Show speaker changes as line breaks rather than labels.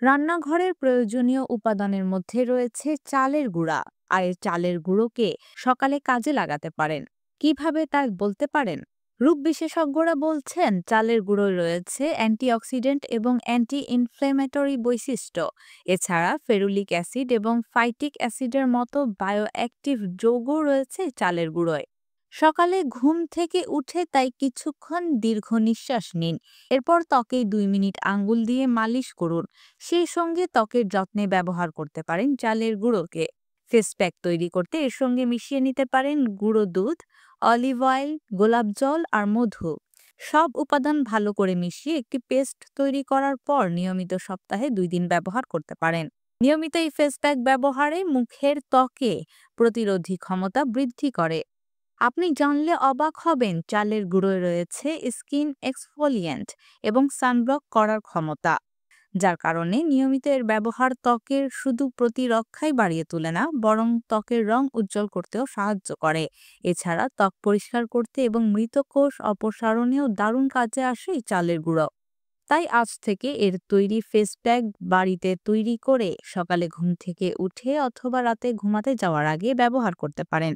রান্নাঘরের প্রয়োজনীয় উপাদানের মধ্যে রয়েছে চালের গুঁড়া। আর এই চালের গুঁড়োকে সকালে কাজে লাগাতে পারেন। কিভাবে তা বলতে পারেন? রূপ বিশেষজ্ঞরা বলছেন চালের গুঁড়োয় রয়েছে অ্যান্টিঅক্সিডেন্ট এবং অ্যান্টি ইনফ্লেমেটরি বৈশিষ্ট্য। এছাড়া ফেরুলিক অ্যাসিড এবং ফাইটিক অ্যাসিডের মতো বায়োঅ্যাক্টিভ যৌগ রয়েছে চালের গুঁড়োয়। সকালে ঘুম থেকে উঠে তাই কিছুক্ষণ দীর্ঘ নিঃশ্বাস নিন। এরপর ত্বকে 2 মিনিট আঙ্গুল দিয়ে মালিশ করুন। সেই সঙ্গে ত্বকের যত্নে ব্যবহার করতে পারেন চালের গুঁড়োকে। ফেস প্যাক তৈরি করতে এর সঙ্গে মিশিয়ে নিতে পারেন গুঁড়ো দুধ, অলিভ অয়েল, গোলাপ জল আর মধু। সব উপাদান ভালো করে মিশিয়ে একটি পেস্ট তৈরি করার পর নিয়মিত সপ্তাহে 2 দিন ব্যবহার করতে পারেন। নিয়মিত এই ফেস প্যাক ব্যবহারে মুখের ত্বকে প্রতিরোধী ক্ষমতা বৃদ্ধি করে। আপনি জানলে অবাক হবেন চালের গুঁড়োয় রয়েছে স্কিন এক্সফোলিয়েন্ট এবং সানব্লক করার ক্ষমতা, যার কারণে নিয়মিত এর ব্যবহার ত্বকের শুধু প্রতিরক্ষাই বাড়িয়ে তোলে না, বরং ত্বকের রং উজ্জ্বল করতেও সাহায্য করে। এছাড়া ত্বক পরিষ্কার করতে এবং মৃত কোষ অপসারণেও দারুণ কাজে আসে এই চালের গুঁড়ো। তাই আজ থেকে এর তৈরি ফেস প্যাক বাড়িতে তৈরি করে সকালে ঘুম থেকে উঠে অথবা রাতে ঘুমাতে যাওয়ার আগে ব্যবহার করতে পারেন।